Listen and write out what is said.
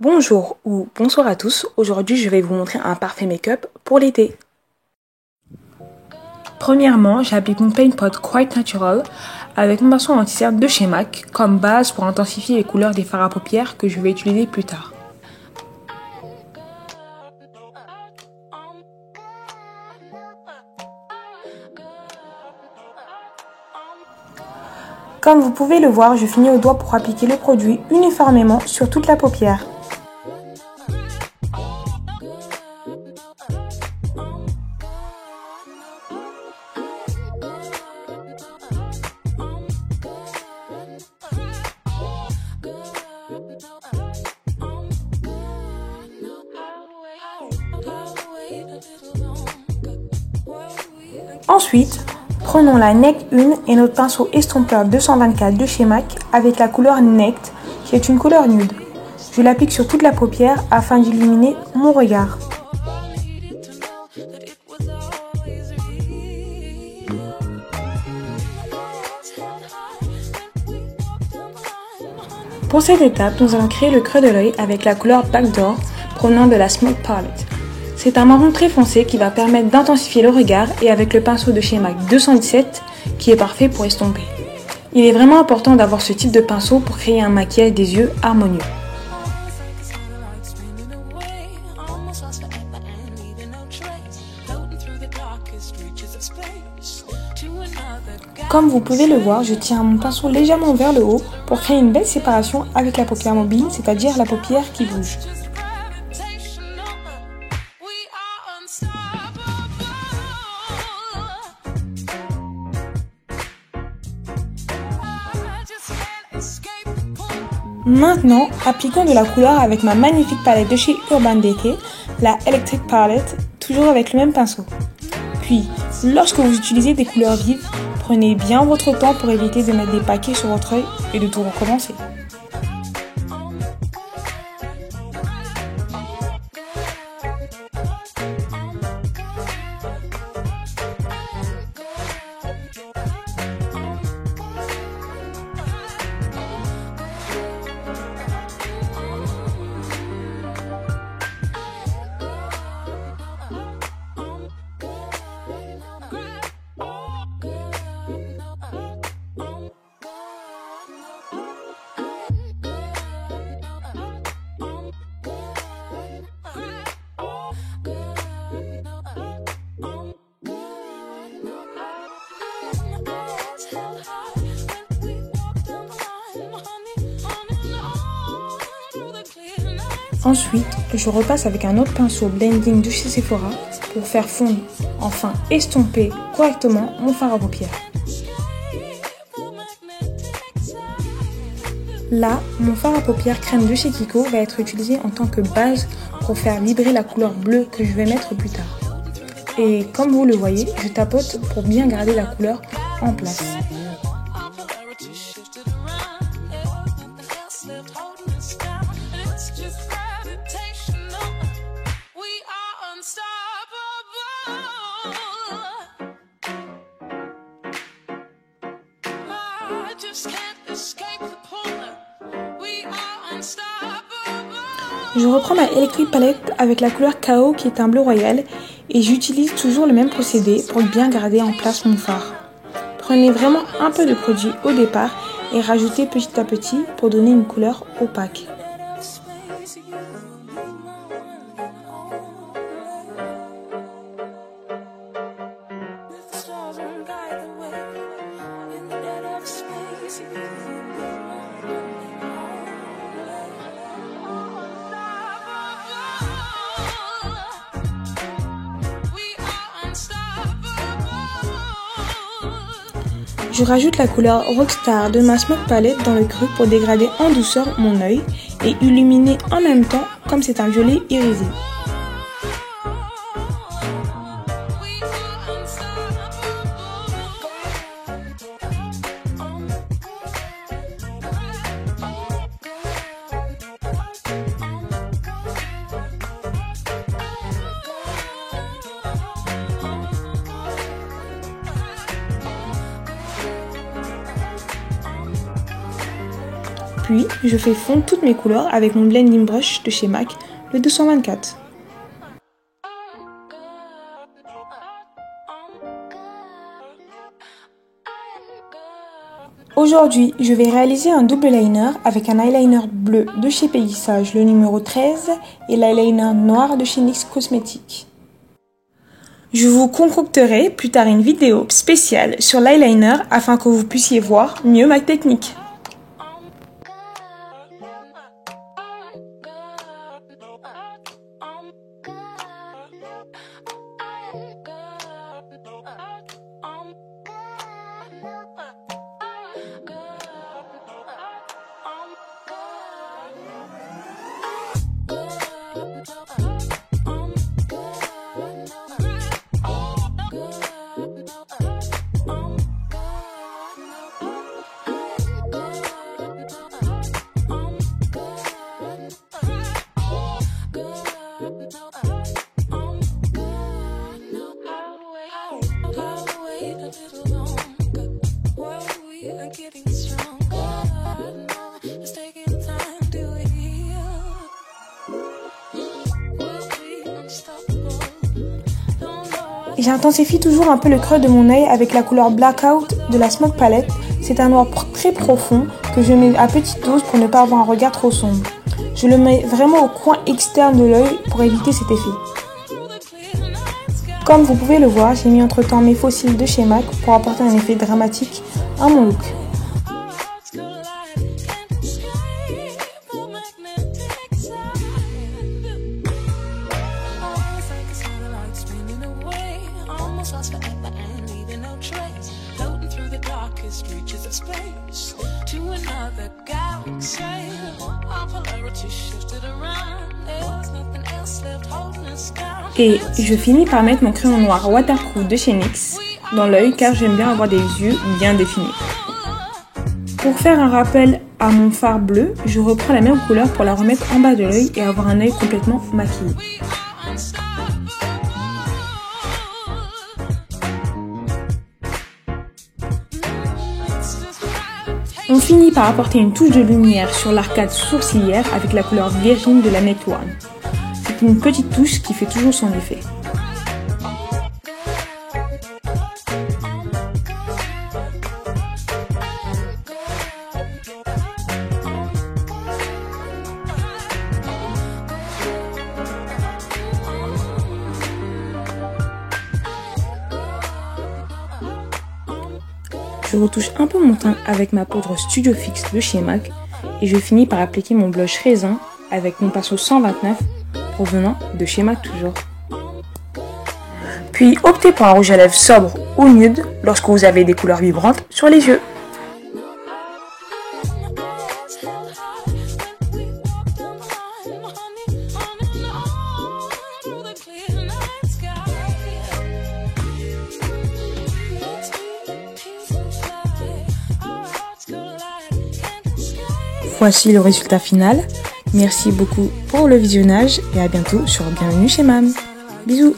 Bonjour ou bonsoir à tous, aujourd'hui je vais vous montrer un parfait make-up pour l'été. Premièrement, j'applique mon Paint Pot Quite Natural avec mon pinceau anti-cerne de chez MAC comme base pour intensifier les couleurs des fards à paupières que je vais utiliser plus tard. Comme vous pouvez le voir, je finis au doigt pour appliquer le produit uniformément sur toute la paupière. Ensuite, prenons la NECT 1 et notre pinceau estompeur 224 de chez MAC avec la couleur NECT qui est une couleur nude. Je l'applique sur toute la paupière afin d'illuminer mon regard. Pour cette étape, nous allons créer le creux de l'œil avec la couleur Backdoor provenant de la Smoke Palette. C'est un marron très foncé qui va permettre d'intensifier le regard et avec le pinceau de chez MAC 217 qui est parfait pour estomper. Il est vraiment important d'avoir ce type de pinceau pour créer un maquillage des yeux harmonieux. Comme vous pouvez le voir, je tiens mon pinceau légèrement vers le haut pour créer une belle séparation avec la paupière mobile, c'est-à-dire la paupière qui bouge. Maintenant, appliquons de la couleur avec ma magnifique palette de chez Urban Decay, la Electric Palette, toujours avec le même pinceau. Puis, lorsque vous utilisez des couleurs vives, prenez bien votre temps pour éviter de mettre des paquets sur votre œil et de tout recommencer. Ensuite, je repasse avec un autre pinceau blending de chez Sephora pour faire fondre, enfin estomper correctement mon fard à paupières. Là, mon fard à paupières crème de chez Kiko va être utilisé en tant que base pour faire vibrer la couleur bleue que je vais mettre plus tard. Et comme vous le voyez, je tapote pour bien garder la couleur en place. Je reprends ma Electric Palette avec la couleur KO qui est un bleu royal et j'utilise toujours le même procédé pour bien garder en place mon fard. Prenez vraiment un peu de produit au départ et rajoutez petit à petit pour donner une couleur opaque. Je rajoute la couleur Rockstar de ma Smoke Palette dans le creux pour dégrader en douceur mon œil et illuminer en même temps comme c'est un violet irisé. Puis, je fais fondre toutes mes couleurs avec mon blending brush de chez MAC, le 224. Aujourd'hui, je vais réaliser un double liner avec un eyeliner bleu de chez Peggy Sage, le numéro 13, et l'eyeliner noir de chez NYX Cosmetics. Je vous concocterai plus tard une vidéo spéciale sur l'eyeliner afin que vous puissiez voir mieux ma technique. J'intensifie toujours un peu le creux de mon œil avec la couleur Blackout de la Smoke Palette. C'est un noir très profond que je mets à petite dose pour ne pas avoir un regard trop sombre. Je le mets vraiment au coin externe de l'œil pour éviter cet effet. Comme vous pouvez le voir, j'ai mis entre temps mes faux cils de chez MAC pour apporter un effet dramatique à mon look. Et je finis par mettre mon crayon noir waterproof de chez NYX dans l'œil car j'aime bien avoir des yeux bien définis. Pour faire un rappel à mon fard bleu, je reprends la même couleur pour la remettre en bas de l'œil et avoir un œil complètement maquillé. On finit par apporter une touche de lumière sur l'arcade sourcilière avec la couleur Virgin de la Net One. C'est une petite touche qui fait toujours son effet. Je retouche un peu mon teint avec ma poudre Studio Fix de chez MAC et je finis par appliquer mon blush raisin avec mon pinceau 129 provenant de chez MAC toujours. Puis optez pour un rouge à lèvres sobre ou nude lorsque vous avez des couleurs vibrantes sur les yeux. Voici le résultat final. Merci beaucoup pour le visionnage et à bientôt sur Bienvenue chez Mam. Bisous.